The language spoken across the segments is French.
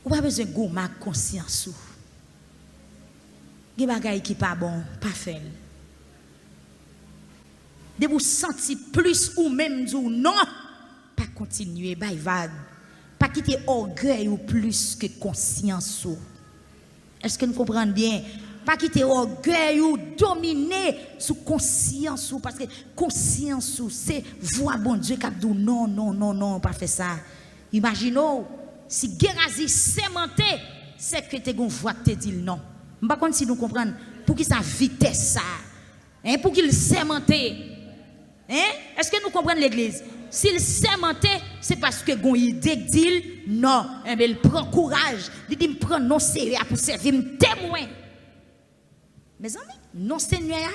Ou pas besoin de ma conscience. Des bagailles qui pas bon, pas fait. De vous sentir plus ou même dire non, pas continuer, bye vague. Pas quitter orgueil ou plus que conscience. Est-ce que nous comprenons bien? Pas quitter orgueil ou dominer sous conscience parce que conscience c'est voix bon Dieu qui dit non non non non pas faire ça. Imaginez si Gérasie sémenté c'est que tu gon voix te dit non. Pas contre si nous comprenons pour qui ça vitesse ça. Hein pour qu'il sémenté. Hein est-ce que nous comprenons l'église? S'il sémenté c'est parce que gon idée dit non, eh ben il prend courage, il dit me prend non sérieux pour servir me témoin. Mes amis, non Seigneur,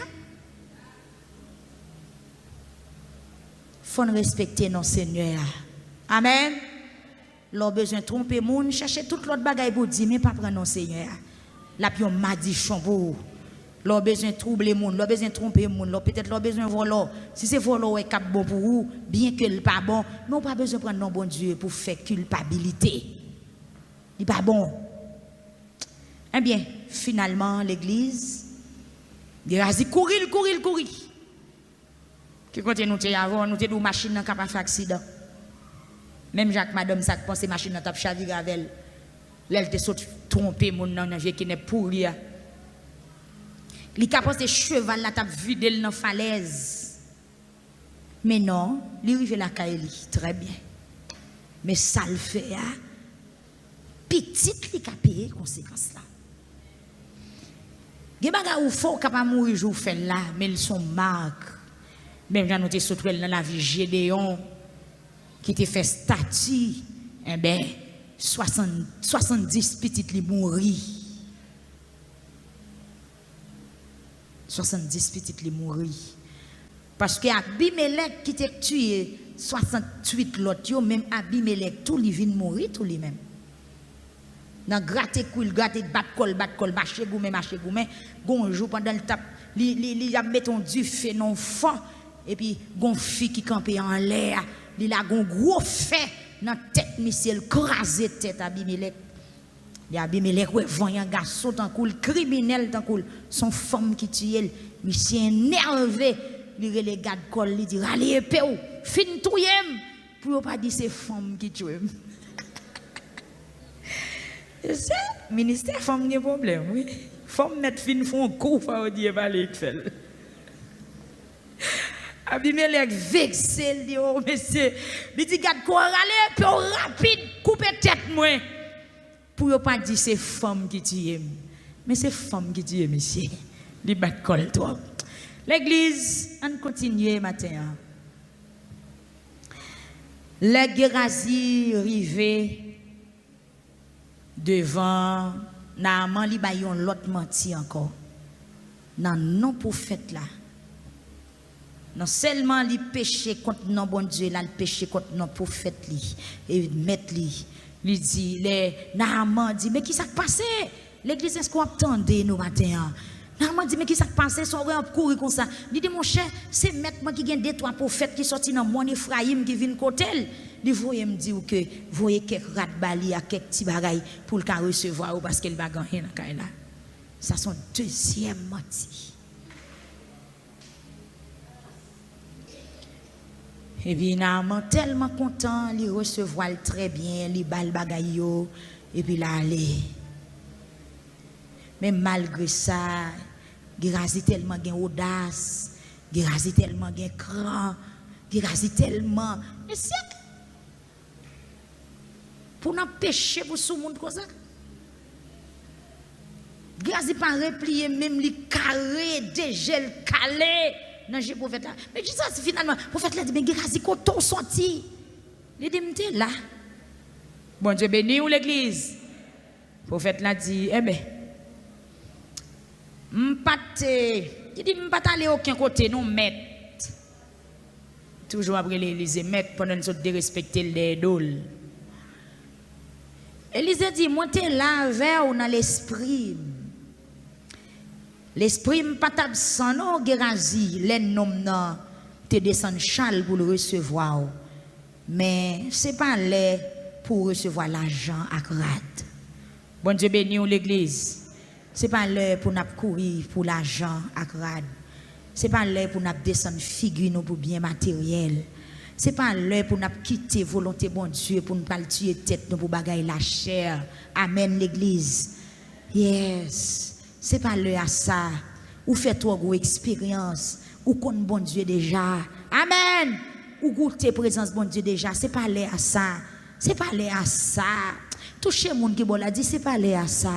faut respecter non Seigneur. Amen. L'on besoin tromper moun, chercher toute l'autre bagaille pour dire mais pas prendre non Seigneur. La pion m'a dit chambo. L'on besoin troubler moun, l'on besoin tromper moun, l'on peut-être l'on besoin voler. Si c'est voler est cap bon pour vous, bien que le pas bon, mais on pas besoin prendre non bon Dieu pour faire culpabilité. Il pas bon. Eh bien, finalement l'église Gérasie courir. Qui continue nous avant, nous avons une machine qui a fait accident. Même Jacques madame ça pense machine n'a pas chaviré avec elle. Elle te saute tromper mon nan qui n'est pourri. Li ka pense cheval la t'a vidé dans falaise. Mais non, li rive la caille très bien. Mais ça le fait petite li ka payer conséquences là. Des bagages où faut capable mourir jour fait là mais ils sont marques même quand nous te sauté dans la vie Gédéon qui te fait statue eh ben 70 petites li mourir 70 petites li mourir parce que Abimelech qui t'a tué 68 l'autre même Abimelech tout li vinn mourir tout lui même dans gratter coule gratter bat col marcher goumé gonjou pendant le tap li a metton du feu non fond et puis gon fille qui campait en l'air li la gon gros fait dans tête monsieur crasé tête Abimelech li Abimelech ouais voyant garçon tant cool criminel tant cool son femme qui tue monsieur énervé li relé garde col li dit allez épée ou fin touyem pour pas dire c'est femme qui tue. C'est ministère femme n'a problème oui femme mettre fin font coup faut dire valer fait Abimelech vexé dit oh monsieur il dit garde quoi aller puis rapide couper tête moi pour pas dire c'est femme qui tue mais c'est femme qui tue monsieur il bat col toi l'église on continue matin les Gérasie rivé devant Naaman li ba yon l'autre menti encore nan non prophète là non seulement li péché contre non bon Dieu là le péché contre non prophète li et mettre li dit les Naaman dit mais qui ça passé l'église est-ce qu'on attendait nous matin Naaman dit mais qui ça passé son roi courir comme ça il dit mon cher c'est mettre moi qui gagne deux trois prophètes qui sorti dans mon Ephraïm qui viennent côté il voyait me dire que voyez quelques rat bali à quelques petits bagailles pour le recevoir parce qu'elle va gagner dans là ça son deuxième menti et puis Naaman tellement content il recevoir très bien il bal bagaille yo et puis là aller mais malgré ça Gérasie tellement gain audace Gérasie tellement gain cran Gérasie tellement mais c'est pour nous pécher pour tout le monde comme ça. Gérasie pas replier même les carrés déjà le calé dans le prophète là. Mais dis ça finalement prophète là dit mais Gérasie quand on sorti. Il dit m'était là. Bon Dieu béni ou l'église. Prophète là dit eh ben il dit m'pas aller aucun côté non maître. Toujours après l'Élysée maître pendant nous de respecter les idoles. Élisée dit, montez là vers ou dans l'esprit. L'esprit n'est pas absent, non, Gérasie, les noms te descendent chal pour le recevoir. Mais ce n'est pas là pour recevoir l'argent à grade. Bon Dieu béni l'église. C'est pas l'heure pour nous courir pour l'argent à crade. C'est pas l'heure pour nous descendre figure nous pour bien matériel. C'est pas l'heure pour nous quitter volonté bon Dieu pour nous pas tuer tête nous pour bagaille la chair. Amen l'église. Yes. C'est pas l'heure à ça. Ou fait trop gros expérience, ou connaît bon Dieu déjà. Amen. Ou goûter présence bon Dieu déjà. C'est pas l'heure à ça. C'est pas l'heure à ça. Toucher moun qui bon la dit c'est pas l'heure à ça.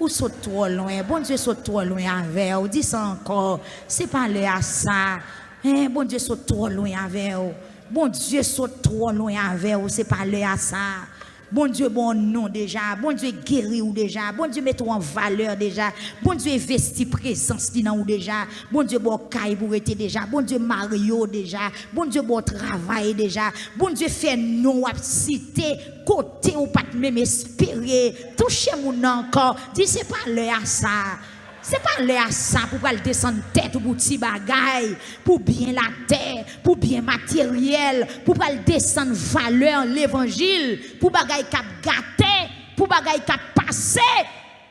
Ou saute trop loin. Bon Dieu saute trop loin avec ou dit ça encore. C'est pas l'heure à ça. Bon Dieu saute trop loin avec ou. Bon Dieu saute trop loin avec ou. C'est pas l'heure à ça. Bon Dieu, bon nom déjà. Bon Dieu, guéri ou déjà. Bon Dieu, mets-toi en valeur déjà. Bon Dieu, investi présence ou déjà. Bon Dieu, bon caille pour être déjà. Bon Dieu, Mario déjà. Bon Dieu, bon travail déjà. Bon Dieu, fait non à citer. Côté ou pas même espérer. Touchez mon encore. Dis, c'est pas l'heure à ça. C'est pas l'heure à ça pour aller descendre tête ou pour petit bagaille, pour bien la terre, pour bien matériel, pour aller descendre valeur l'évangile, pour bagaille cap gâter, pour bagaille cap passer.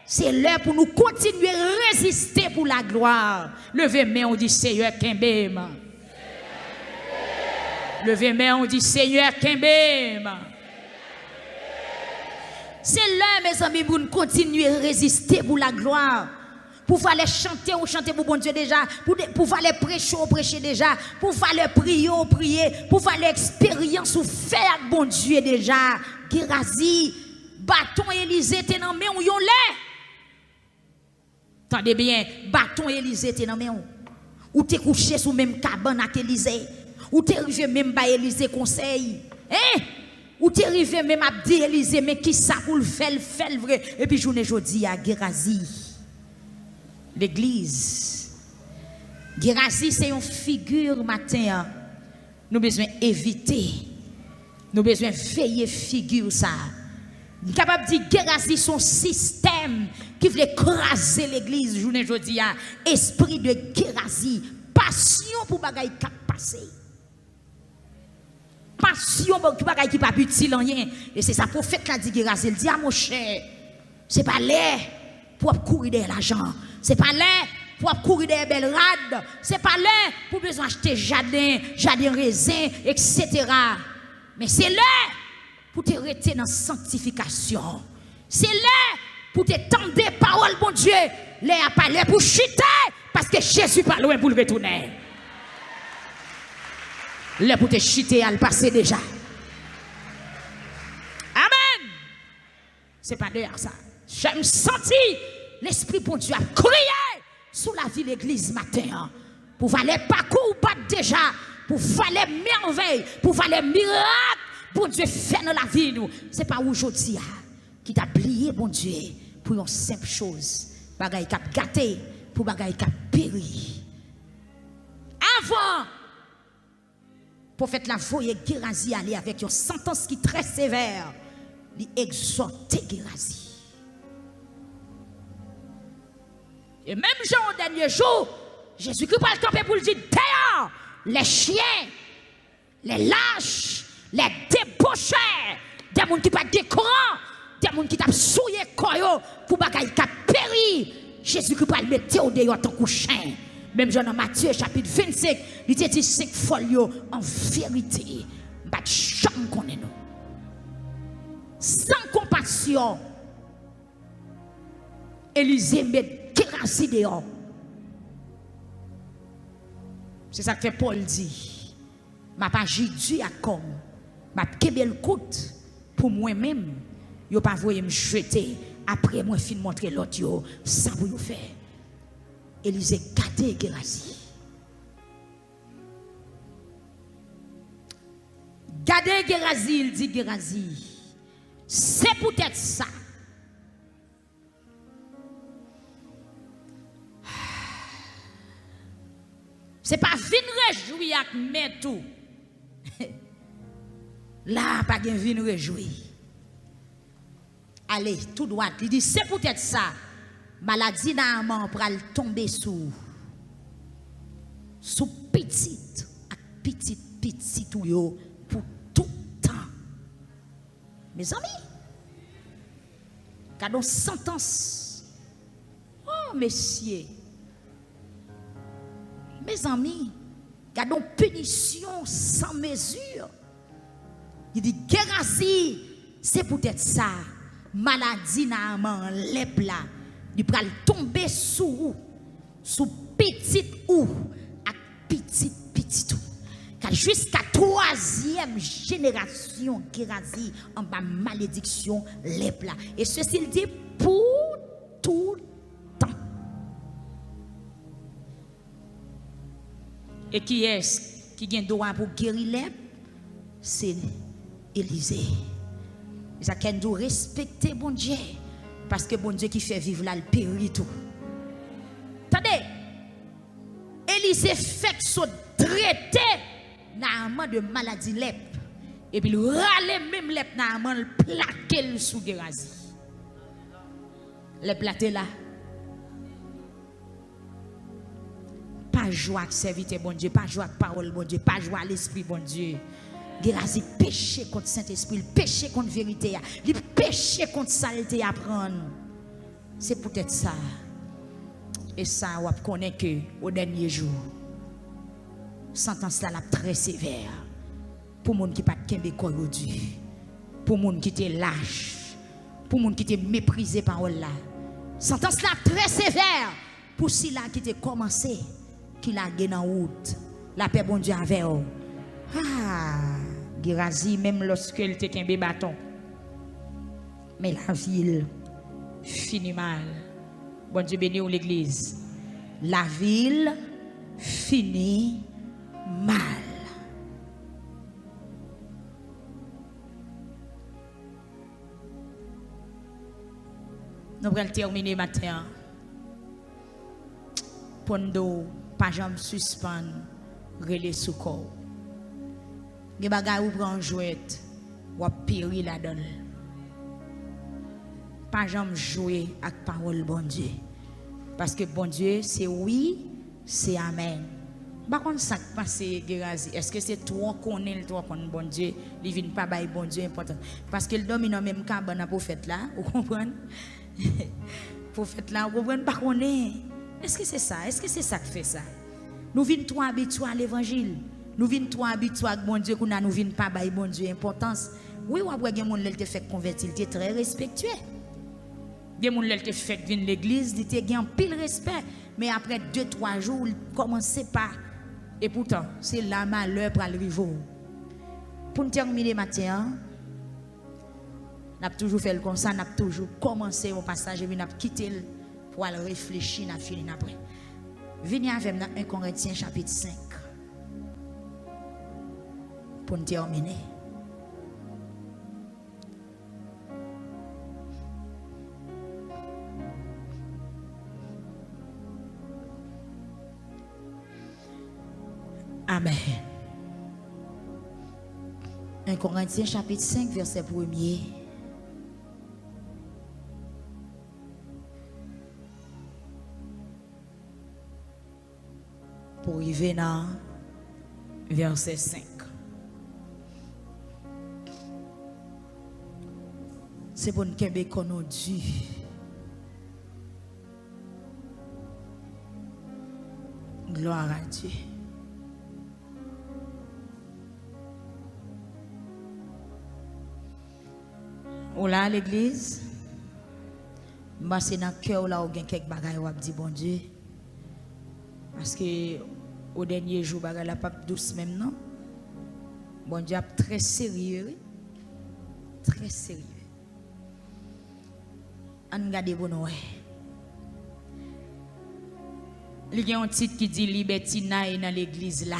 C'est l'heure pour nous continuer à résister pour la gloire. Levez main, on dit Seigneur Kembem. Levez main, on dit Seigneur Kembem. C'est l'heure, mes amis, pour nous continuer à résister pour la gloire. Pour aller chanter ou chanter pour bon Dieu déjà, pour aller prêcher ou prêcher déjà, pour aller prier ou prier, pour aller expérience ou faire bon Dieu déjà. Gérazi, bâton Élysée, t'es dans main ou yon lè. Tendez bien, bâton Élysée, t'es dans main ou t'es couché sous même cabane à Élysée, ou t'es arrivé même à Élysée conseil. Ou t'es arrivé même à dire Élysée, mais qui ça pour le faire vrai. Et puis journée jodi à Gérazi. L'église. Gérazi, c'est une figure matin. Nous besoin éviter. Nous besoin veiller figure ça. Capable de dire Gérazi son système qui veut écraser l'église journée jodi a. Esprit de Gérazi, passion pour bagaille qui passer. Passion pour bagaille qui pas utile rien. Et c'est ça prophète l'a dit Gérazi, il dit à mon cher, c'est pas l'air pour courir derrière l'argent. C'est pas là pour courir des belles rades. C'est pas là pour besoin acheter jardin raisin, etc. Mais c'est là pour te rester dans la sanctification. C'est là pour te tendre des paroles, bon Dieu. Là à pas là pour chuter parce que Jésus pas loin pour le retourner. Là pour te chuter à le passer déjà. Amen. C'est pas d'ailleurs ça. J'aime sentir l'Esprit bon Dieu a crié sous la vie de l'église matin. Pour valer parcours pas déjà. Pour valer merveille. Pour valer miracle. Bon Dieu fait dans la vie nous. C'est pas aujourd'hui qui t'a plié bon Dieu. Pour une simple chose. Bagaille qui a gâté. Pour bagaille qui a péri. Avant. Prophète la voyait Gérazi aller avec une sentence qui est très sévère. Il exhortait Gérazi. Et même Jean au dernier jour, Jésus-Christ va le camper pour le dire, d'ailleurs, les chiens, les lâches, les débauchés, des gens qui ne sont pas décorants, des gens qui t'ont souillé koyo pour bagaille qui a péri. Jésus-Christ va le mettre au dehors tant que chien. Même Jean dans Matthieu chapitre 25, il dit 5 folios en vérité. Pas de chambre qu'on est nous. Sans compassion, Élisée met Gérazi dehors. C'est ça que fait Paul dit. Ma pas Jésus à comme. Ma kebel coûte pour moi-même. Yo pas voyer me jeter après moi fin montrer l'autre yo ça pour yo faire. Élisée gâté Gérazi. Gardez Gérazi, il dit Gérazi. C'est peut-être ça. C'est pas vin réjouir avec mais tout. Là, pas de vin réjouir. Allez, tout droit. Il dit, c'est peut-être ça. Maladie d'amant pour tomber sous petite, petite ou yo pour tout temps. Mes amis, Gardons sentence. Oh, messieurs. Mes amis, gardons punition sans mesure. Il dit, Gérasie, c'est peut-être ça. Maladie n'a pas lèp là. Il va tomber sous petite ou, à petite ou. Car jusqu'à troisième génération, Gérasie, en bas malédiction lèp là. Et ceci il dit pour tout temps. Et qui est-ce qui a droit pour guérir lèp? C'est Élisée. Ça qu'on doit respecter bon Dieu parce que bon Dieu qui fait vivre là le périt tout. Attendez. Élisée fait son traité Naaman de maladie lèp et puis il râle même lèp Naaman le plaquer sous Gérasie. Le platé là. Pas joie avec serviteur bon Dieu, pas joie avec parole bon Dieu, pas joie à l'esprit bon Dieu. Gérasie péché contre Saint-Esprit, péché contre vérité, il péché contre saleté à prendre. C'est peut-être ça. Et ça, on connaît que au dernier jour, sentence là très sévère. Pour les gens qui ne sont pas aujourd'hui, pour les gens qui étaient lâches, pour les gens qui étaient méprisés par Allah. Sentence là très sévère. Pour ceux là qui étaient commencé, qui l'a gagné en route, la paix bon Dieu avec eux. Ah, Gérasie, même lorsqu'elle était qu'un bâton. Mais la ville finit mal. Bon Dieu béni ou l'église. La ville finit mal. Nous allons terminer matin. Pour nous, pas jamais suspendre, relais sous corps. Les bagages ou prend jouet, ou périr là-dedans. Pas jamais jouer avec parole bon Dieu. Parce que bon Dieu, c'est oui, c'est amen. Par contre, ça qui passe, Gérasie, est-ce que c'est toi qu'on est, toi qu'on est bon Dieu, il vient pas bailler bon Dieu important. Parce qu'il domine dans même cabane à prophète là, vous comprenez? Prophète là, vous comprenez pas qu'on est. Est-ce que c'est ça? Est-ce que c'est ça qui fait ça? Nous venons trop habitués à l'évangile. Nous venons trop habitués à bon Dieu, qu'on a nous venons pas bailler bon Dieu importance. Oui, ou après, il y a des gens qui fait convertir, il est très respectueux. Il y a des gens qui fait venir l'église, il était un pile respect. Mais après 2-3 jours, il commence pas. Et pourtant, c'est là malheur pour le riveau. Pour terminer matin, on a toujours fait comme ça, on a toujours commencé au passage et on a quitté pour aller réfléchir, on a fini après. Venez avec moi dans 1 Corinthiens chapitre 5. Pour terminer. Amen. 1 Corinthiens chapitre 5 verset 1er. Pour arriver dans verset 5. C'est pour nous qu'on a dû. Gloire à Dieu. Ou là l'église, c'est dans le cœur là où il y a quelques bagages où on dit bon Dieu. Parce que au dernier jour, bagages la pas douce même non. Bon Dieu très sérieux. Très sérieux. On regarde bon ouais. Il y a un titre qui dit libertinaille dans l'église là.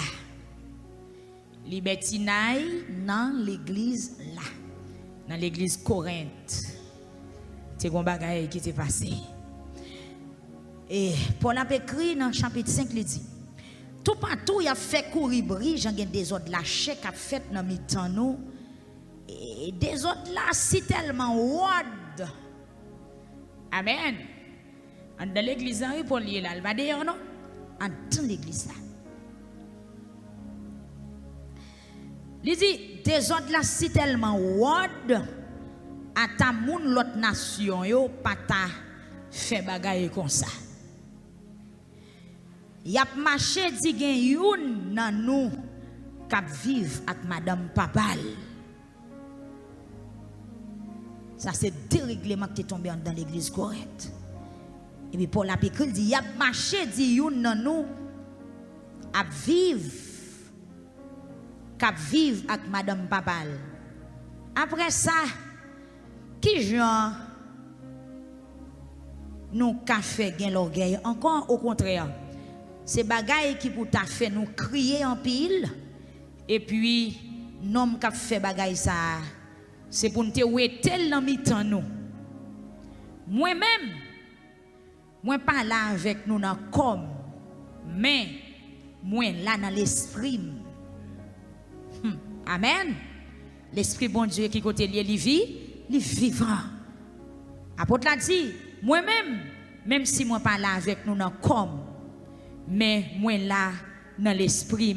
Libertinaille dans l'église là. Dans l'église Corinthe. C'est un bagage qui s'est passé. Et Paul a écrit dans le chapitre 5, il dit tout partout, il a fait courir bris, j'en ai des autres là, chèque a fait dans mes temps nous. Et des autres là, c'est tellement wad. Amen. Dans l'église, Paul est là, il va dire non? Dans l'église là. Il dit, des autres là, c'est tellement wad à ta moun l'autre nation yo pas ta fait bagaille comme ça. Y a marché di gen youn nan nou k'ap vive ak madame Papal. Ça c'est dérèglement qui est tombé dans l'église correcte. Et puis Paul a écrit dit y a marché di youn nan nou ap vive ak madame Papal. Après ça, qui genre nous ka fait gen l'orgueil encore au contraire. C'est bagaille qui pour ta fait nous crier en pile et puis nom qui fait bagaille ça c'est pour nous te wétel dans mi-temps nous. Moi-même moi pas là avec nous dans comme mais moi là dans l'esprit. Amen. L'esprit bon Dieu qui côté lié li vivant. Apôtre l'a dit, moi-même, même si moi pas là avec nous dans comme, mais moi là dans l'esprit.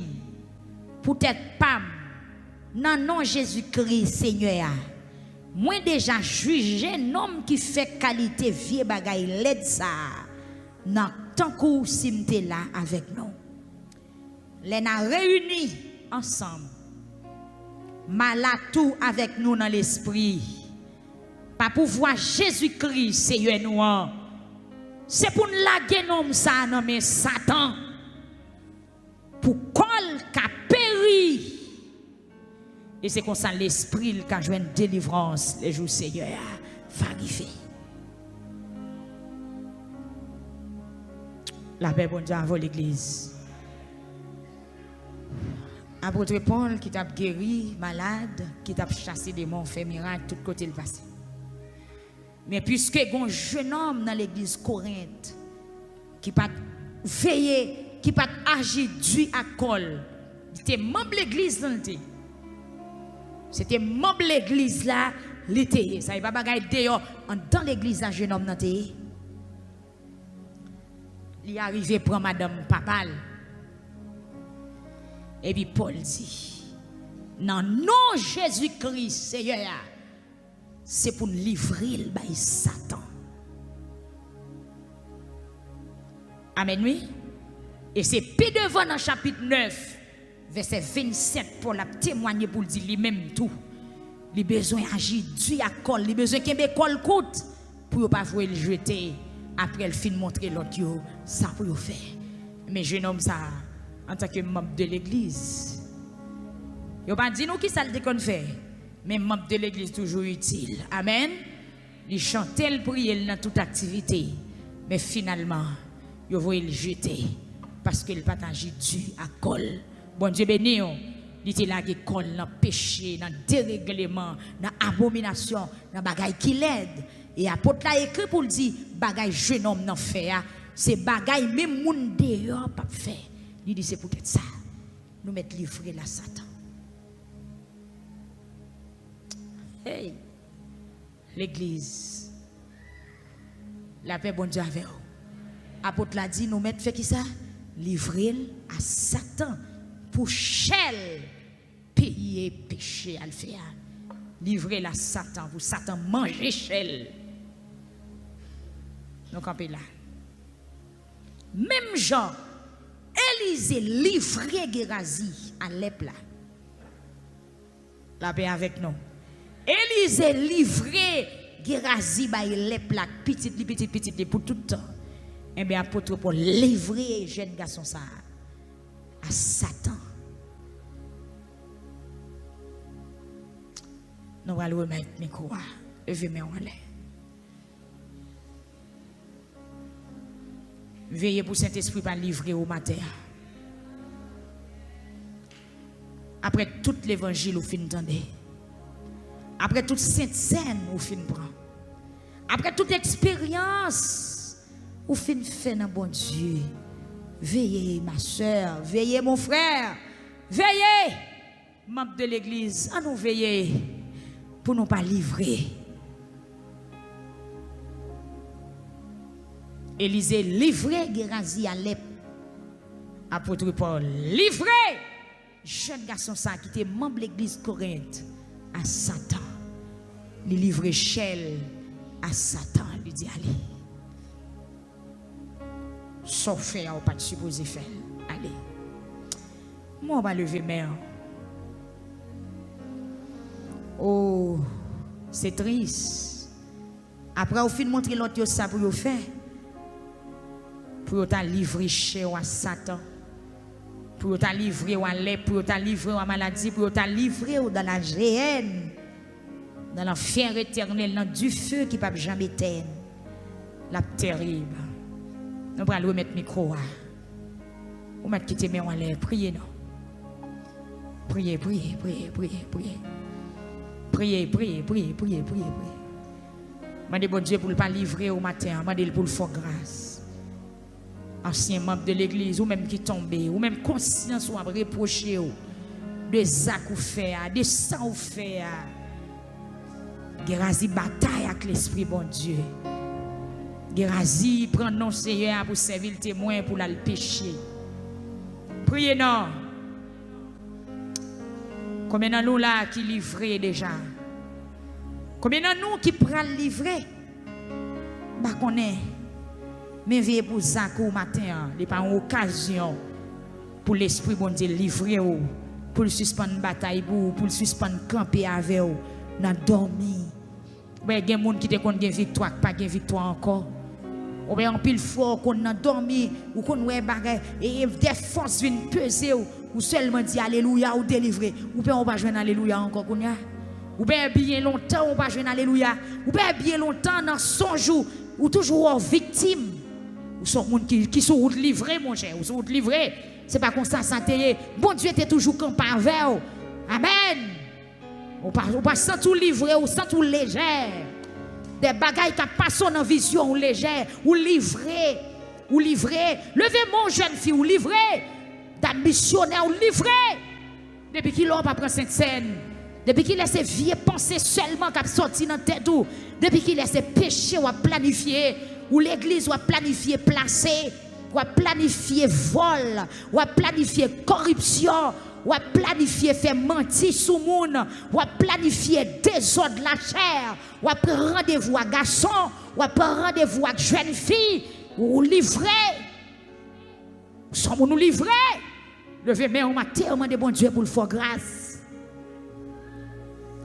Peut-être pas dans nom Jésus-Christ Seigneur. Moi déjà jugé un homme qui fait qualité vieux bagaille l'aide ça. Dans tant que simte là avec nous. Les n'a réunis ensemble. Malatou avec nous dans l'esprit. Pas pour voir Jésus-Christ, Seigneur nous. C'est pour nous laguer nom ça non mais Satan. Pour col qu'a péri. Et c'est comme ça l'esprit qui a joué une délivrance les jours Seigneur va arriver. La paix bon Dieu avant l'église. Apôtre Paul qui t'a guéri malade, qui t'a chassé des démons, fait miracle, tout côté le passé. Mais puisque il y a un jeune homme dans l'église Corinthe qui pas veillé, qui pas agi du à col, il était membre de l'église là. C'était membre de l'église là, l'été. Ça y pas bagaille dehors dans l'église là jeune homme là. Il est arrivé pour madame Papal. Et puis Paul dit, non, non Jésus-Christ, Seigneur, c'est pour nous livrer le bail Satan. Amen, oui. Et c'est plus devant dans chapitre 9, verset 27, Paul a témoigné pour dire lui-même tout. Il a besoin d'agir du à col, il a besoin qu'il ait col coûte pour ne pas jouer le jeter. Après, il fin montrer l'autre, ça pour le faire. Mais jeune homme, ça. En tant que membre de l'église. Il pas dit nous qui ça le qu'on fait, mais membre de l'église toujours utile. Amen. Il chantait, il priait dans toute activité, mais finalement, il voyait le jeter parce qu'il pas agi du à col. Bon Dieu béni, il était là qui col dans péché, dans dérèglement, dans abomination, dans bagaille qui l'aide. Et apôtre là écrit pour le dire bagaille jeune homme n'en fait, c'est bagaille même moun dehors pas faire. Il dit c'est peut-être ça. Nous mettre livré la Satan. Hey, l'église. La paix bon Dieu avec vous. Apôtre l'a dit, nous mettre fait qui ça? Livrer à Satan pour chel payer péché à le faire. Livrer la Satan pour Satan manger chel. Nous campons là. Même genre. Élisée livré Gérasie à l'épla. La paix avec nous. Élisée livré Gérasie by l'épla petit pour tout le temps. Et bien apôtre Paul livrer jeune garçon ça à Satan. Nous allons remettre micro. Levez-moi en l'air. Veillez pour Saint-Esprit pas livrer au matin. Après tout l'évangile au fin d'année. Après toute sainte scène au fin prend. Après toute expérience au fin fait dans bon Dieu. Veillez ma soeur, veillez mon frère. Veillez membre de l'église, à nous veiller pour nous pas livrer. Élisée livré Gérasie à l'ép. Apôtre Paul livré jeune garçon ça qui était membre de l'église Corinthe à Satan. il livre Shell à Satan, lui dit allez. Sauf faire, ou pas de supposé faire. Allez. Moi, on va lever main. Oh, c'est triste. Après, au fin de montrer l'autre ça pour vous faire. Pour vous livrer chez à Satan. Pour vous livrer à l'air, pour vous livrer à maladie, pour vous livrer dans la géhenne. Dans l'enfer éternel, dans du feu qui ne peut jamais éteindre. La terrible. Nous allons remettre le micro. Vous mettez quitter mes en l'air. Priez, non. Priez, priez, priez, priez, priez. Priez, priez, priez, priez, priez, priez. Demandez bon Dieu pour ne pas livrer au matin. Demandez pour le faire grâce. Ancien membre de l'église, ou même qui tombe, ou même conscience ou reproché, des actes ou fait, des sangs ou fait. Gérazi bataille avec l'esprit bon Dieu. Gérazi prend non Seigneur pour servir le témoin pour le péché. Priez non. Combien de nous là qui livrent déjà? Combien de nous qui prennent livrer? Bah qu'on est. Mais veillez pour ça au matin, n'est pas une occasion pour l'esprit bon Dieu livrer pour le suspendre bataille pour le suspendre camper avec vous. N'a dormi. Ben il y a des gens qui te connaissent une victoire, pas une victoire encore. Ou bien en pile fort qu'on a dormi ou qu'on ouais bagay et des forces viennent peser ou seulement dire alléluia ou délivrer ou bien on va jouer alléluia encore qu'on a. Ou bien bien longtemps on va jouer alléluia ou bien longtemps dans son jour ou toujours victime. Ou sont monde qui sont livrés mon cher, ou sont livrés. C'est pas comme ça santé. Bon Dieu était toujours campé avec vous. Amen. On pas sans tout livrer ou sans tout léger. Des bagailles qui passent dans vision ou léger ou livré ou livré. Levez mon jeune fille ou livré. D'un missionnaire ou livré. Depuis qu'il n'a pas pris cette scène. Depuis qu'il laisse vieux penser seulement qu'à sortir dans tête ou depuis qu'il laisse péché ou à planifier ou l'église ou à planifier placer ou à planifier vol ou à planifier corruption ou à planifier faire mentir sous monde ou à planifier désordre la chair ou à prendre rendez-vous à garçon ou à prendre rendez-vous à jeune fille ou livrer sommes nous livrer levez main au matin demandez bon Dieu pour le faire grâce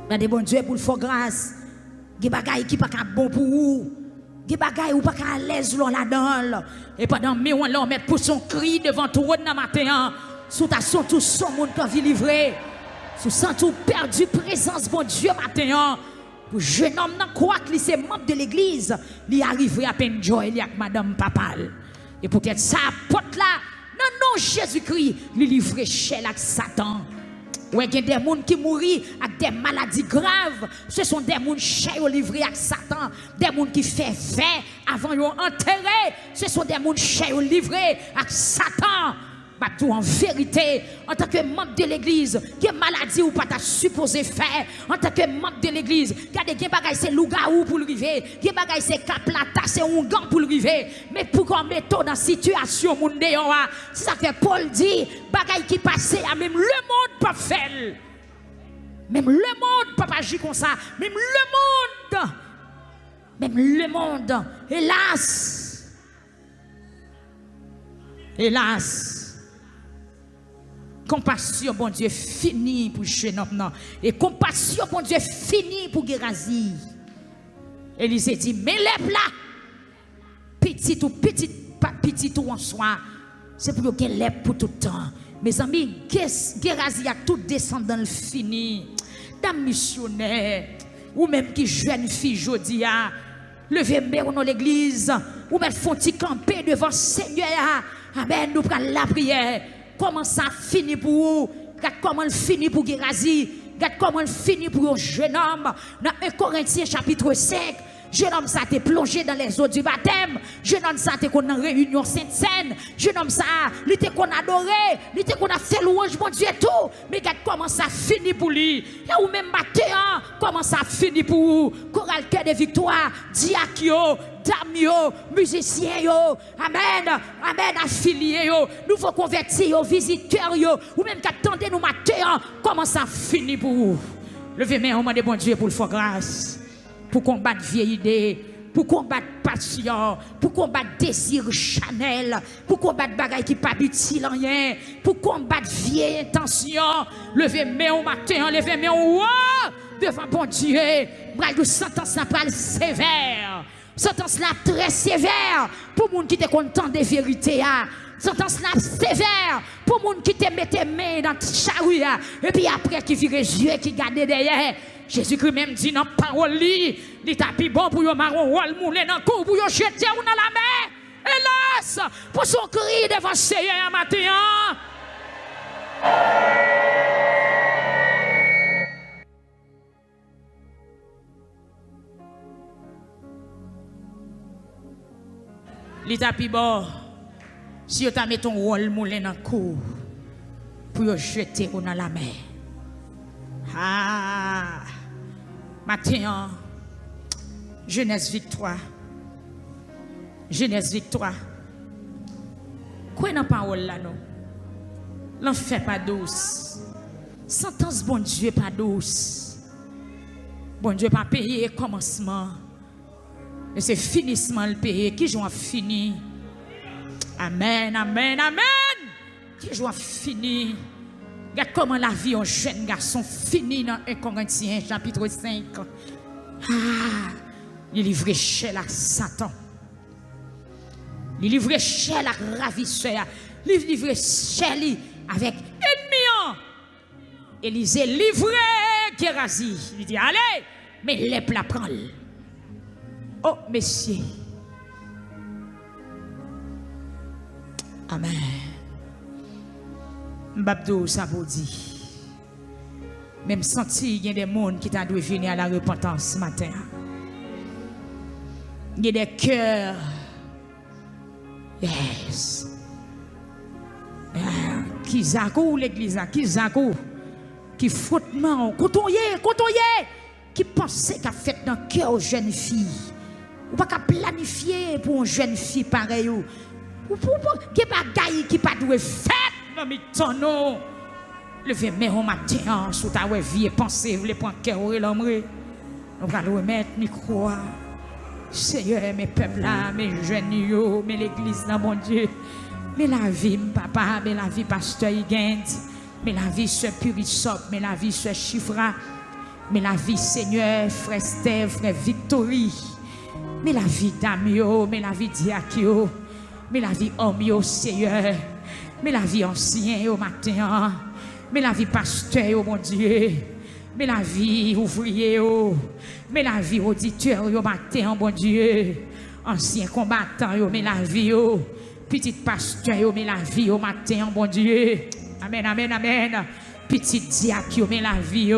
demandez bon Dieu pour le faire grâce des bagailles qui pas bon pour vous des bagailles ou pas à l'aise là-dedans et pendant mais on l'on met pour son cri devant tout dans matin sous ta son tout son monde qui vit livrer sous sans tout perdu présence bon Dieu matin pour jeune homme dans quoi que c'est membre de l'église il arriverait à peine joy il y a madame papal et peut-être ça porte là non Jésus-Christ il livrer chez la Satan. Ouais, il y a des gens qui mourent avec des maladies graves. Ce sont des gens chers livrés avec Satan. Des gens qui font vin avant de enterrer. Ce sont des gens chers livrés avec Satan. Bah, tout en vérité, en tant que membre de l'église, qui maladie ou pas t'as supposé faire, en tant que membre de l'église, regardez, qui bagaille c'est lougaou pour le river, qui bagaille c'est caplata, c'est un gant pour le river, mais pour qu'on mette dans la situation, mon déon, c'est ça que Paul dit, bagaille qui passe, même le monde peut faire. Même le monde peut pas agir comme ça, même le monde, hélas. Compassion, bon Dieu, fini pour jeune homme. Et compassion, bon Dieu, fini pour Gérazi. Élisée dit, mais les là, petit ou en soi, c'est pour que les pour tout le temps. Mes amis, Gérazi a tout descendant le fini. Dame missionnaire, ou même qui jeune fille jodia, levez mère dans l'église, ou même font-ils camper devant le Seigneur. Amen, nous prenons la prière. Comment ça finit pour vous? Regarde comment il finit pour Gérazi. Regarde comment il finit pour un jeune homme. Dans 1 Corinthiens chapitre 5, jeune homme ça a été plongé dans les eaux du baptême. Jeune homme ça a été qu'on en réunion sainte-saine. Jeune homme ça a été qu'on a adoré. Il était qu'on a fait louange, mon Dieu, tout. Mais regarde comment ça finit pour lui. Et ou même matin, comment ça finit pour vous? Chorale cœur de victoire, diakio. Damio, musiciens yo, amen, affiliés yo, nouveaux convertis yo, visiteurs yo, ou même qu'attendez nous matin, comment ça finit pour vous? Levez main au nom de bon Dieu pour le faire grâce. pour combattre vieille idée, pour combattre passion, pour combattre désir chanel, pour combattre bagaille qui pas utile rien, pour combattre vieille intention. Levez main au matin, levez main au haut devant bon Dieu. Bral de sentence la pral sévère. Sentence là très sévère pour moun qui te content des vérités. Sentence là sévère pour moun qui te mette main dans charrue et puis après qui vire yeux qui garde derrière. Jésus-Christ même dit dans parole li, il t'a plus bon pour yo marron wol moulé dans cou pour yo jeter ou dans la mer. Hélas, pour son cri devant Seigneur matin. Il t'a plus bon si tu mis ton wol moulé dans cou pour yo jeter ou dans la mer. Ah, matin, jeunesse victoire. Jeunesse victoire. Quoi dans parole là, non? L'enfer pas douce. Sentence bon Dieu pas douce. Bon Dieu pas payé commencement. Et c'est finissement le payer. Qui joue fini? Amen, amen, amen. Qui joue fini? Regarde comment la vie en jeune garçon finit dans 1 Corinthiens chapitre 5. Ah, il est livré chez la Satan. Il est livré chez la ravisseur. Il est livré chez lui avec ennemi. Élisée livré Gérasie. Il dit allez, mais les plats prend. Oh, messieurs. Amen. Mbabdou ça vous dit. Même senti il y a des mondes qui t'a dû venir à la repentance ce matin. Il y a des cœurs. Yes. Qui zakou l'église, qui zakou, qui frottement, cotoyer, qui pensait qu'a fait dans le cœur aux jeunes filles. Ou pas qu'à planifier pour une jeune fille pareille. Ou qui bagaille qui pas doué fait dans mi tonneau. Levez main au matin sous ta vie et pensez vous les prendre cœur et l'homme. On va remettre micro. Seigneur, mes peuples là, mes jeunes yo, mes l'église là mon Dieu. Mais la vie papa, mais la vie pasteur Higand, mais la vie ce Purisop, mais la vie ce Chifra, mais la vie Seigneur frère Steve, frère Victory. Mais la vie Damio, mais la vie Diakio, mais la vie Omio, Seigneur, mais la vie ancien au matin, mais la vie pasteur, mon Dieu, mais la vie ouvrier, mais la vie auditeur au matin, mon Dieu, ancien combattant, mais la vie, petit pasteur, mais la vie au matin, mon Dieu, amen, amen, amen, petit Diakio, mais la vie,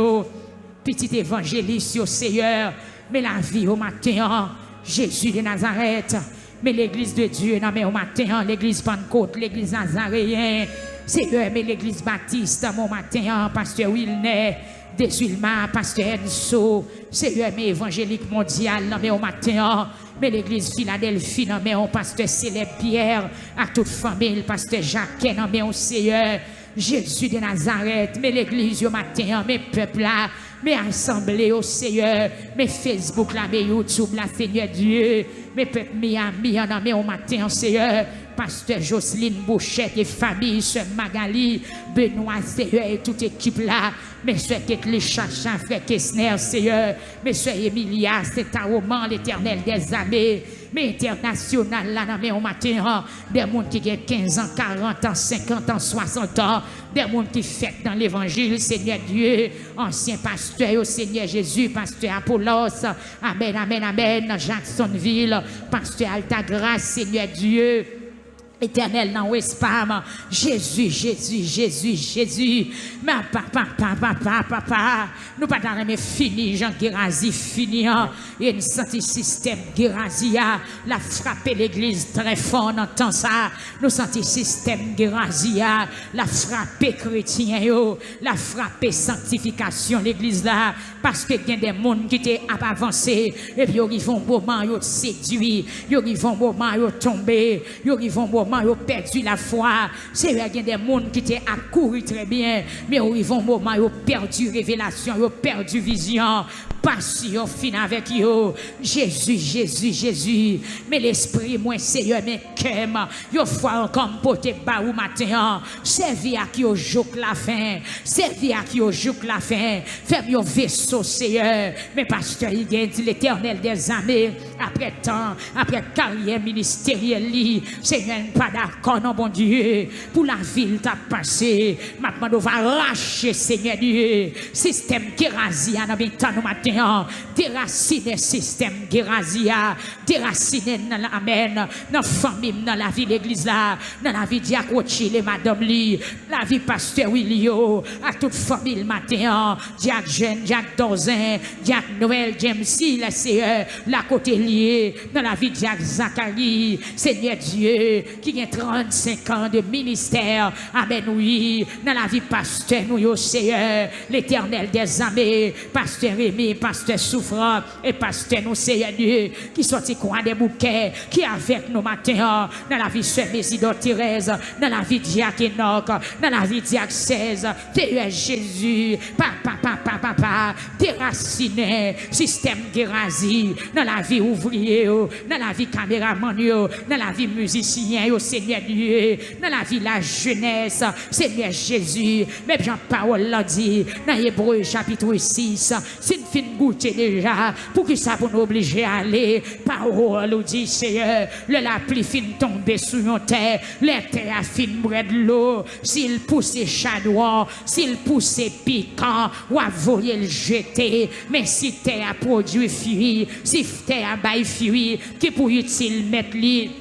petit évangéliste, Seigneur, mais la vie au matin, Jésus de Nazareth, mais l'église de Dieu, non mais au matin, l'église Pentecôte, l'église Nazaréen, Seigneur, mais l'église Baptiste, mon matin, pasteur Wilner, Desulma, pasteur Enso, Seigneur, mais évangélique mondial, non mais au matin, mais l'église Philadelphie, non mais on pasteur Célèbre Pierre, à toute famille, pasteur Jacques, non mais au Seigneur, Jésus de Nazareth, mais l'église au matin, mes peuples là, mes assemblées au Seigneur, mes Facebook là, mes YouTube là, Seigneur Dieu, mes peuples Miami, mais au matin, Seigneur, pasteur Jocelyne Bouchette et famille, sœur Magali, Benoît, Seigneur, et toute équipe là, mes soeurs Ketli Chacha, frère Kessner, Seigneur, mes soeurs Emilia, c'est un roman, l'éternel des armées, mais international là, mais au matin, des gens qui ont 15 ans, 40 ans, 50 ans, 60 ans, des gens qui fêtent dans l'évangile, Seigneur Dieu, ancien pasteur au Seigneur Jésus, pasteur Apollos, amen, amen, amen, Jacksonville, pasteur Altagrace, Seigneur Dieu, éternel dans Westpam, Jésus, Jésus, Jésus, Jésus, ma papa, nous pas d'arrêter fini, Jean Guérazi fini, et une santé système Guérazi la frappé l'église très fort, on entend ça, nous santé système Guérazi la frappé chrétien, la frappé sanctification l'église là, parce que il y a des gens qui étaient avancés, et puis ils vont moment, ils séduit, ils vont moment, ils tombé, ils vont moment, ils ont perdu la foi. C'est vrai qu'il y a des gens qui étaient accourus très bien, mais ils vont moment, ils ont perdu révélation, ils ont perdu vision. passion fin avec yo. Jésus, Jésus, Jésus. Mais l'esprit, moi, Seigneur, mes cœurs, yo foi comme pote ba ou matin. Servi à qui au jour la fin. Servi à qui au jour la fin. Fais yo vaisseau, Seigneur. Mais pasteur, il dit l'Éternel des armées. Après temps, après carrière ministérielle, Seigneur, pas d'accord, non, bon Dieu. Pour la ville, t'as passé. Maintenant, on va arracher, Seigneur Dieu. Système Gérazia, dans le temps, nous matin. Déraciner système Gérazia. Déraciner, amen. Dans la famille, dans la vie de l'église, là. Dans la vie de Diacochi, les madame Li. La vie pasteur Willio. À toute famille, matin. Diac Jeune, Diac Dorzin. Diac Noël, James C, la Seigneur. La côté lié. Dans la vie de Diac Zachary. Seigneur Dieu, qui a 35 ans de ministère. Amen, oui. Dans la vie pasteur, nous, Seigneur. L'Éternel des armées. Pasteur Rémi, pasteur Souffrant. Et pasteur, nous, Seigneur Dieu. Qui sorti quoi des bouquets. Qui avec nous matin. Dans la vie de Sœur Mésidor Thérèse. Dans la vie de Diac Enoch. Dans la vie de Diac 16. Seigneur Jésus. Papa. Déraciné. Système Gérazi. Dans la vie ouvrier. Dans la vie caméraman. Dans la vie musicien. Seigneur Dieu. Dans la vie la jeunesse. Seigneur Jésus. Même Jean-Paul l'a dit. Dans Hébreu chapitre 6. C'est une fin goûter déjà. Pour que ça vous obliger à aller. Parole nous dit Seigneur. La pluie fin tomber sur nos terres. Les terres fin boire de l'eau. S'il pousse chadois. S'il pousse piquant. Ou à voler le jeter. Mais si terre a produit fruit. Si terre a bail fruit. Qui pour utile mettre lui.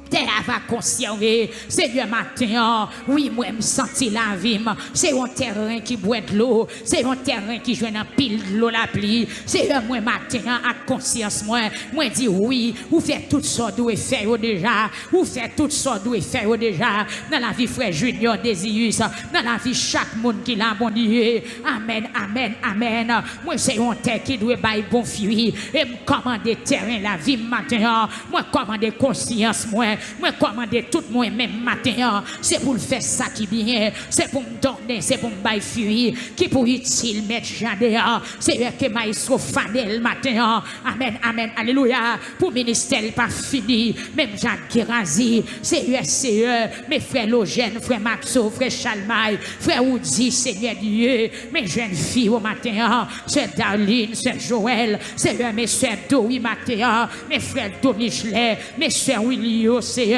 Terre va conserver. Seigneur matin, oui, moi, me senti la vie. C'est un terrain qui boit de l'eau. C'est un terrain qui joue dans pile de l'eau la pluie. Seigneur, moi, matin, à conscience, moi dis oui, ou fait tout ça d'où est fait déjà. Ou fait tout ça d'où est fait déjà. Dans la vie, frère Junior Désirus. Dans la vie, chaque monde qui l'a bon Dieu. Amen, amen, amen. Moi, c'est un terre qui doit bailler bon fruit. Et me commander terrain la vie matin. Moi, commander conscience, moi commander tout moi même matin, c'est pour le faire ça qui bien, c'est pour me donner, c'est pour me bailler fruit, qui pour utile mettre jardin, c'est eux que maïsro fanel matin, amen, amen, alléluia, pour ministère pas fini, même Jacques Gérazi, c'est eux, mes frères Logène, frère Maxo, frère Chalmaille, frère Oudi, Seigneur Dieu, mes jeunes filles au matin, c'est Darlene, c'est Joël, c'est eux, mes soeurs Doui matin, mes frères Domichelet, mes soeurs Willio, c'est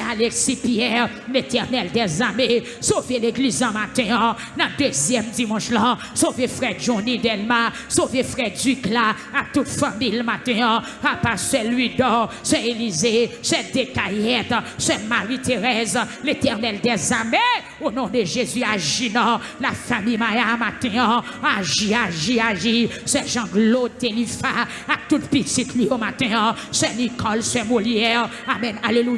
Alexis Pierre, l'Éternel des armées, sauvez l'église en matin, dans le deuxième dimanche là, sauvez frère Johnny Delma, sauvez frère Ducla, à toute famille matin, à part celui d'or, c'est Élisée, c'est Décaillette, c'est Marie-Thérèse, l'Éternel des armées, au nom de Jésus, agis dans la famille Maya matin, agis, c'est Jean-Claude Télifa, à toute petite lui au matin, c'est Nicole, c'est Molière, amen, alléluia.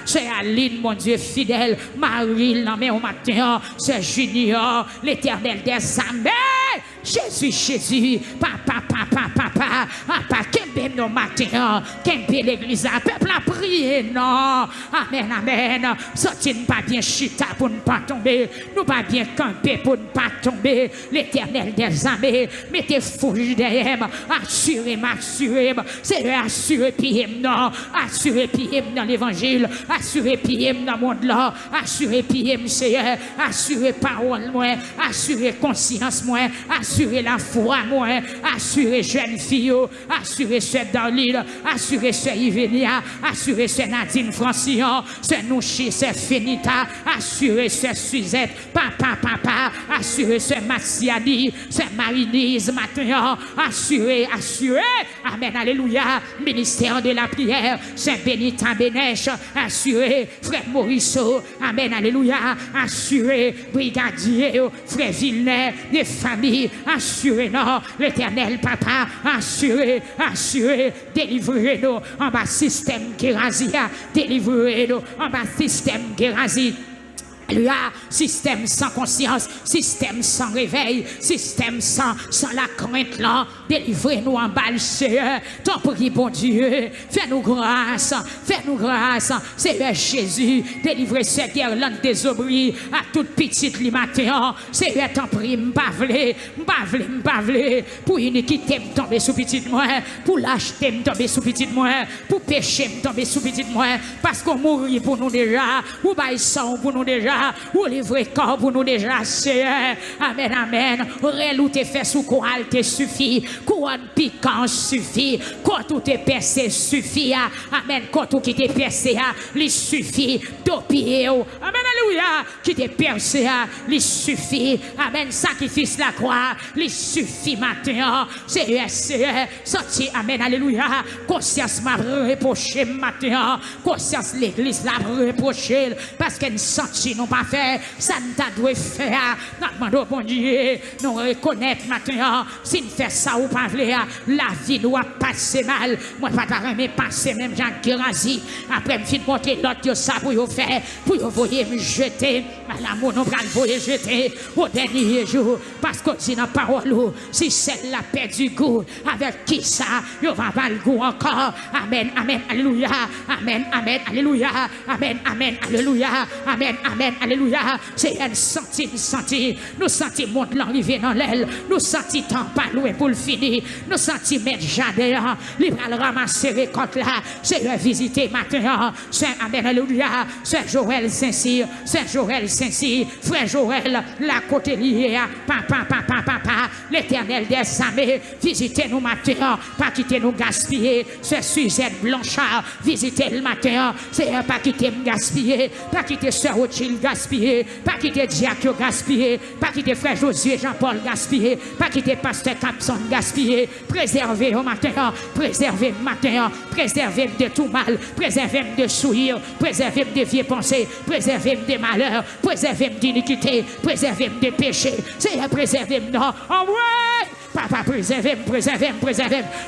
C'est Aline, mon Dieu fidèle. Marie, l'amé au matin. C'est Junior, l'Éternel des armées. Jésus, papa, qu'aime nos matins, qu'aime l'église, peuple a prié, non, amen, sorti ne pas bien chita pour ne pas tomber, nous pas bien camper pour ne pas tomber, l'Éternel des armées, mettez fouille derrière, assurez-moi, c'est assuré pied, non, assuré pied dans l'évangile, assuré pied dans le monde là, assuré pied, Seigneur, assuré parole, moi, assuré conscience, moi, assurez la foi, moi, assurez jeune fille, assurez ce Darlene, assurez ce Yvenia, assurez ce Nadine Francillon, ce Nouchi, ce Finita, assurez ce Suzette, papa, assurez ce Massiani, ce Marinise, matin, assurez, amen, alléluia, ministère de la prière, Saint Bénitin Bénèche, assurez, frère Morisseau, amen, alléluia, assurez, brigadier, frère Villeneuve, des familles, assurez-nous, l'Éternel papa, assurez, délivrez-nous en bas système Gérazia, délivrez-nous en bas système Gérazia. Alléluia, système sans conscience, système sans réveil, système sans la crainte là, délivrez-nous en bas, Seigneur, t'en prie, bon Dieu, fais-nous grâce, Seigneur Jésus, délivrez cette guirlande des aubris à toute petite li matin, Seigneur, t'en prie, m'bavle, pour iniquité m'tomber sous petite moi, pour lâcheté m'tomber sous petite moi, pour péché m'tomber sous petite moi, parce qu'on mourit pour nous déjà, ou bail sang pour nous déjà, ou livrer corps pour nous déjà, Seigneur. Amen, amen. Relou te fait sous coural te suffit. Couronne piquant suffit. Quand tout est percé suffit. Amen. Quand tout qui t'est percé, il suffit. Dopier. Amen, alléluia. Qui t'est percé, il suffit. Amen. Sacrifice la croix, il suffit matin. Seigneur, Seigneur. Sorti, amen, alléluia. Conscience m'a reproché matin. Conscience l'église l'a reproché. Parce qu'elle sentit non pas faire, ça ne t'a dû faire. Nous demandons bon Dieu, nous reconnaître maintenant, si nous faisons ça ou pas, la vie nous a passé mal. Moi, pas t'arrêter passer, même Jacques Guirazi. Après, je vais montrer l'autre ça pour vous faire, pour vous voyez me jeter. À l'amour, nous allons vous jeter au dernier jour. Parce que si la parole, si celle-là perd du goût, avec qui ça, il va pas le goût encore. Amen, amen, alléluia. Amen, amen, alléluia. Amen, amen, alléluia. Amen, amen, alléluia. C'est un senti. Nous sentis monde l'arrivée dans l'aile. Nous sentis temps pas loué pour le finir. Nous sentis mettre jardin. Il va le ramasser récolte là. C'est le visiter matin. C'est amen, alléluia. C'est Joël Saint-Cyr. C'est Joël Saint-Cyr. Frère Joël, la côté liée. Papa. L'éternel des armées. Visitez nous matin. Pas quitter nous gaspiller. C'est Suzette Blanchard. Visitez le matin. C'est pas quitter me gaspiller. Pas quitter Sœur Rothschild gaspiller. Pas quitter Diacre gaspiller. Pas quitter Frère Josué Jean-Paul gaspiller. Pas quitter Pasteur Capson gaspiller. Préservez au matin. Préservez le matin. Préservez de tout mal. Préservez de souillure. Préservez de vieux pensées. Préservez de malheur. Préservez d'iniquité. Préservez de péché. C'est préservez non. Oh ouais! Papa,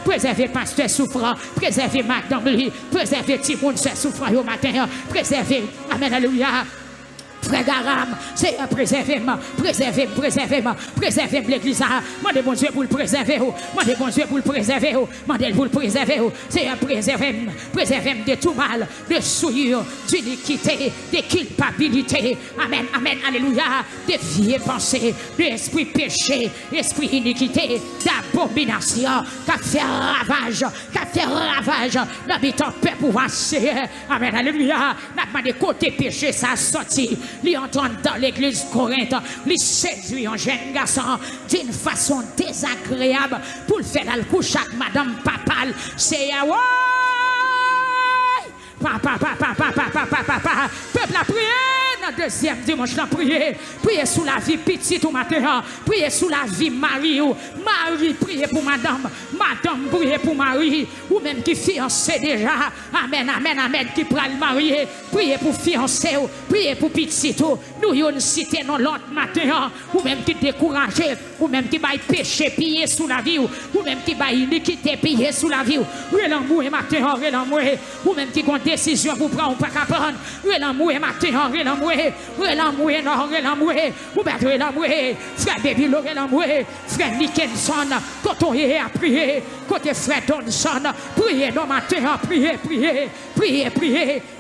préservez pasteur souffrant, préservez madame lui, préservez Timoun souffrant au matin, préservez, amen, alléluia. Frère Garam, c'est préservez l'église. Mandez bon Dieu pour le préserver. Mandez bon Dieu pour le préserver. Mandez pour le préserver. C'est préservez de tout mal, de souillure, d'iniquité, de culpabilité. Amen, amen, alléluia. De vieilles pensées, de esprit péché, esprit iniquité, d'abomination, qu'a fait ravage, l'habitant peut pouvoir se. Amen, alléluia. N'a pas de côté péché, ça sorti. Lui entendre dans l'église Corinthe, lui séduit un jeune garçon d'une façon désagréable pour le faire dans le couche avec madame papal. C'est papa, peuple a prié dans le deuxième dimanche, priez sous la vie petite ou matin, priez sous la vie Marie, Marie priez pour madame priez pour Marie, ou même qui fiancé déjà, amen, qui prend le marié, priez pour fiancé, priez pour petite, nous y une cité dans l'autre matin, ou même qui découragé, ou même qui va péché piller sous la vie, ou même qui va iniquité piller sous la vie, ou l'amour matin, ou même qui a décision pour prendre ou pas qu'à prendre, ou l'amour matin, frère Baby frère Nickenson, quand on est à prier, côté frère Donson, priez dans matin, priez,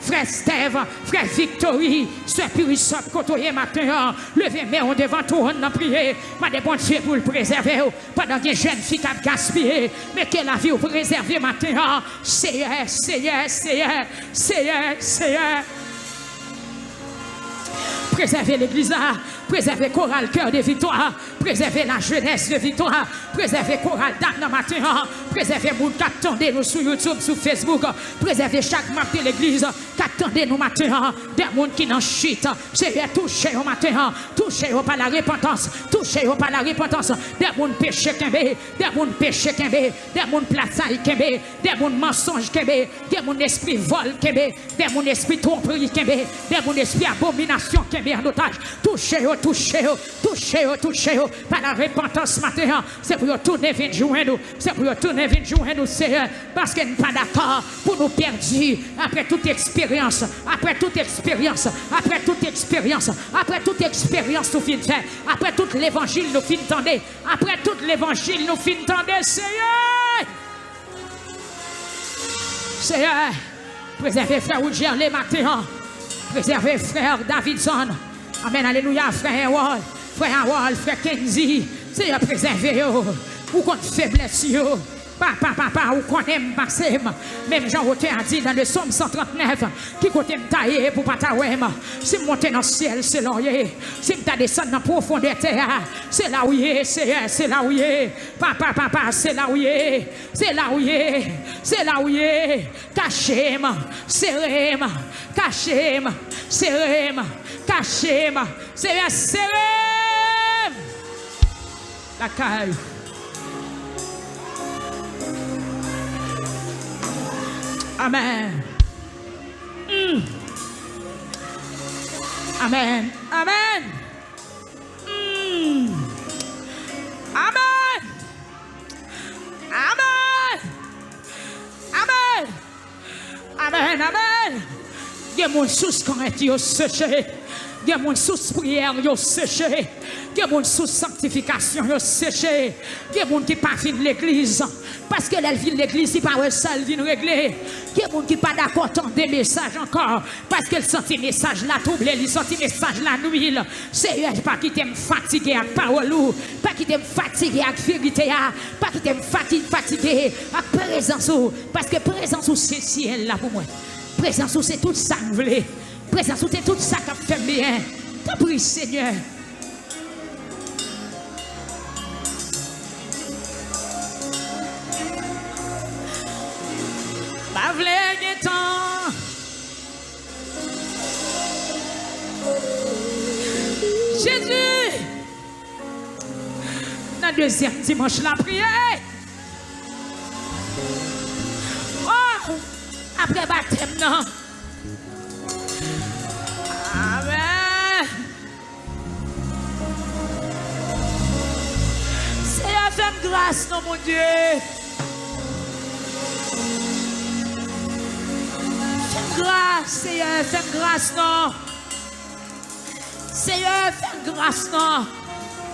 frère Steve, frère Victory, soeur puissant, quand on est matin, levez main devant tout, on a prié, mais des bons Dieu pour le préserver, pendant que les jeunes filles qui gaspillé, mais que la vie pour préserver matin, Seigneur. Préservez l'église, préservez Chorale Cœur de Victoire, préservez la jeunesse de Victoire, préservez Chorale Dame matin, préservez vous qui attendez nous sur YouTube, sur Facebook, préservez chaque matin de l'église qui attendez nous matin, des gens qui n'en chutent, c'est toucher au matin, toucher par la repentance, des gens péchés des gens plaçailles des gens mensonges des gens esprit vol des gens esprit tromperie des gens esprit abomination en otage, touchez touchez, par la repentance matin. C'est pour tourner venir joindre nous. C'est pour tourner venir joindre nous, Seigneur. Parce qu'elle n'est pas d'accord pour nous perdre après toute expérience, après toute expérience, nous finissons faire. Après tout l'évangile, nous finissons tendre. Après tout l'évangile, nous finissons tendre, Seigneur. Seigneur, préservez frère Roger les matins. Préservez frère Davidson. Amen, alléluia, frère Howard, frère Kenzie. Seigneur, préservez-vous. Ou contre faiblesse, Papa, ou qu'on aime passer. Même Jean-Roté a dit dans le psaume 139, qui côté me tailler pour pas taouem. Si monter dans le ciel, c'est là où il est. Si me descendre dans la profondeur de terre, c'est là où il est, c'est là où il est. Papa, c'est là où il est. C'est là où il est. C'est là où il est. Cachez-moi, serrez-moi, cachez-moi, serrez-moi, cachez-moi, serrez-moi. La caille. Amen. Amen. Amen. Amen. Amen. Amen. Amen. Amen. Il y a mon sous quand est séché. Il y a mon sous prière yo séché. Il y a mon sous sanctification yo séché. Il y a mon qui pas fin de l'église parce que elle vient l'église c'est pas ouais ça elle vient régler. Il y a mon qui pas d'accord entendre des messages encore parce qu'elle sent les messages là troublé, il sent les messages là nuit. C'est pas qui t'aime fatigué avec parole ou pas qui t'aime fatigué avec vérité pas qui t'aime fatigué avec présence parce que présence c'est ciel là pour moi. Présence c'est tout ça que vous voulez. Présence c'est tout ça qui fait bien. T'as pris Seigneur. Pas v'lè temps. Jésus. Dans le deuxième dimanche la prière. Oh, après baptême non. Amen. Seigneur, fais grâce, non, mon Dieu. Fais grâce, Seigneur, fais grâce, non. Seigneur, fais grâce, non.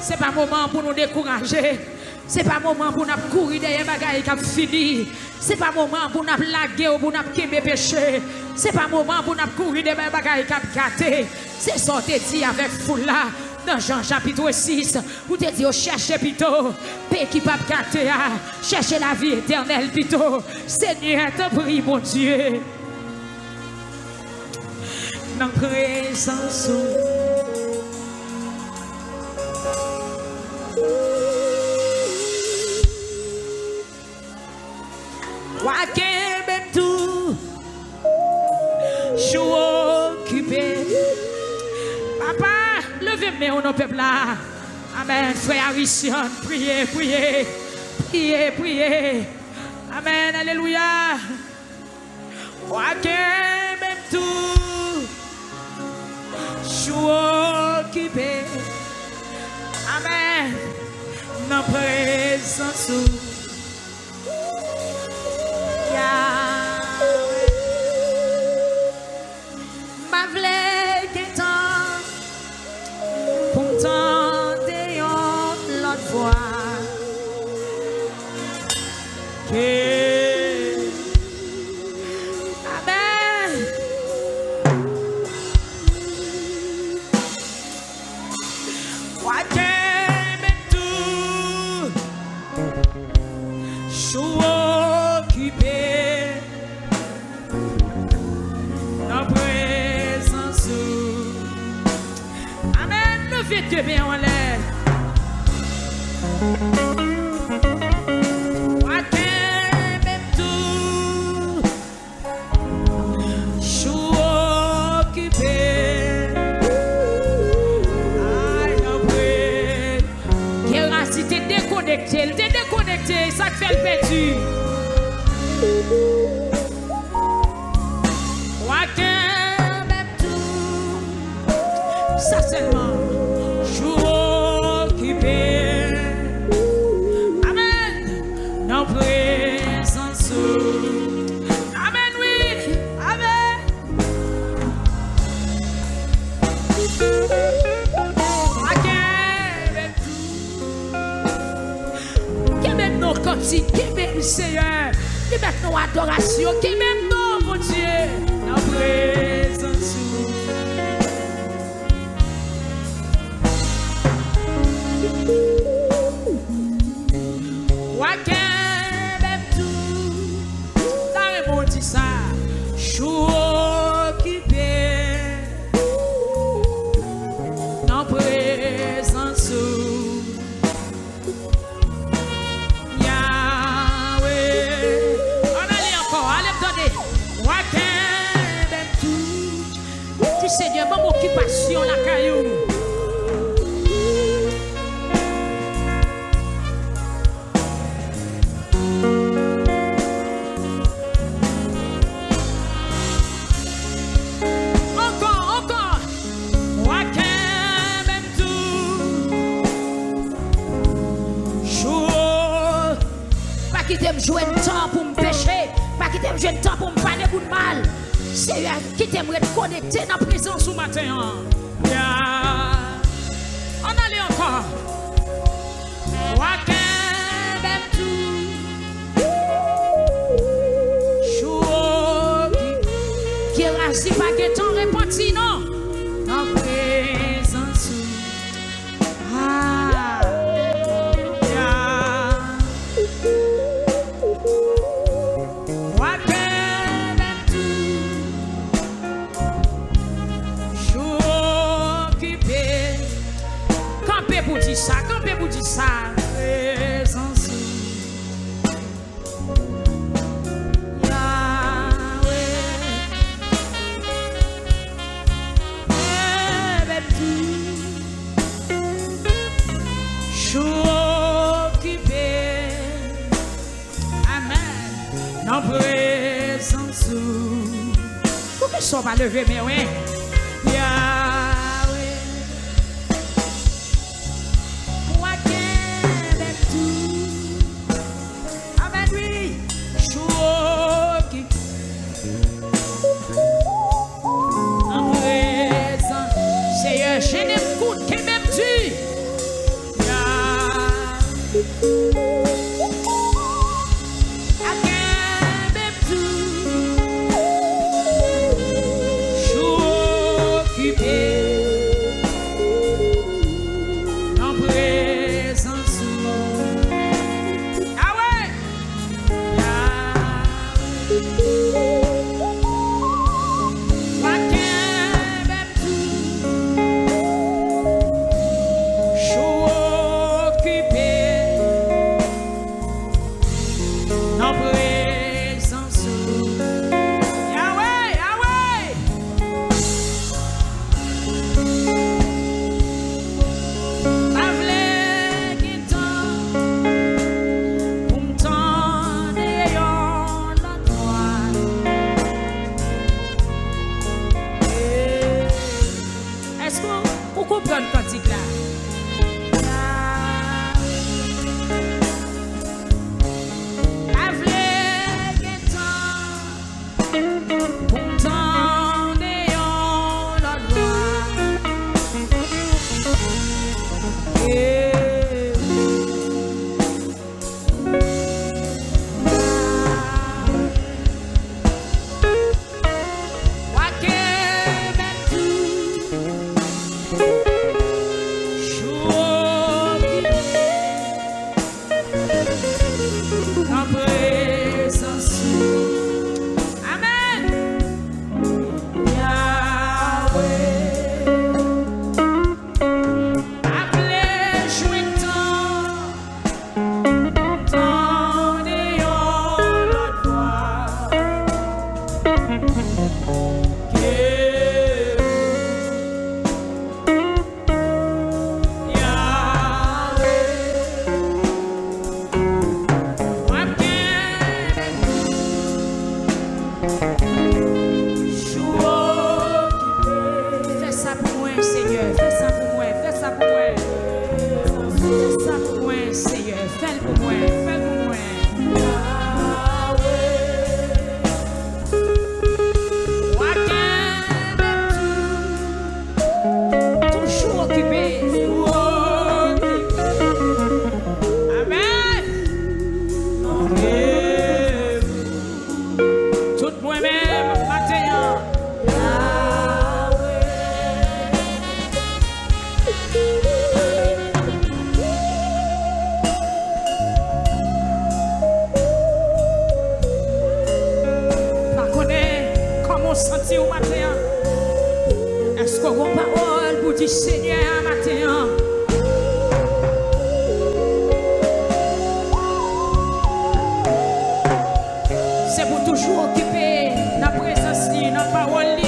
C'est pas moment pour nous décourager. C'est pas moment pour nous courir derrière les bagages qui fini. C'est pas moment pour nous laguer ou pour nous quémer péché. C'est pas moment pour nous courir derrière les bagages qui gâté. C'est ça que tu dit avec foule-là. Dans Jean chapitre 6, où tu dis, cherchez plutôt, paix qui pas gâté, cherchez la vie éternelle plutôt. Seigneur, te prie, mon Dieu. Dans présence. Waké même tout, je suis occupé. Papa, levez-moi au nom peuple là. Amen, frère Arisson, priez, priez, priez, priez. Amen, alléluia. Waké même tout, je suis occupé. Amen, dans présence. Ma v'lè qu'étant pour tenter l'autre fois Amen. Moi j'aime tout, je suis occupé dans présence. Amen. Levez Dieu bien en l'air. Moi j'aime tout, je suis occupé. Si tu es déconnecté, ça te fait le perdu. Même tout, ça seulement, passion la caillou. Qui t'aime jouer le temps pour me pécher, pas qui t'aime jouer le temps pour me parler pour le mal. C'est qui t'aimerait te connecter dans la présence au matin. Yeah. On allait encore. Qui est rasé pas que ton repenti, non? En présence. Ah. Pour dire ça, campez pour dire ça. Présence. Amen. Dans présence. Pour que ça va lever, mais oui. Senti au matin. Est-ce qu'on a une parole pour dire Seigneur matin? C'est pour toujours occuper la présence, la parole.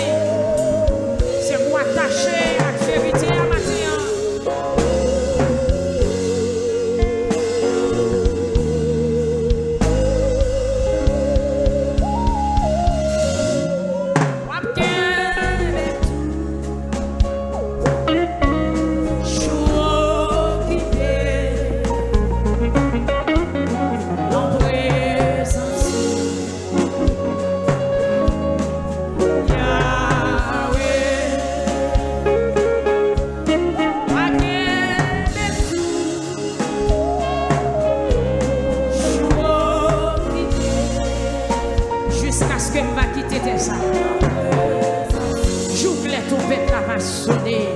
C'est pour attacher. qui t'était ça. J'ouvre ton peuple à sonner.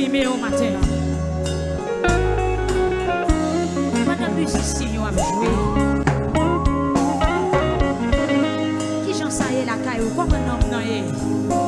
exprimer au matin. Pendant que musicien a joué, qui j'en sais la caillou, comment non, Non,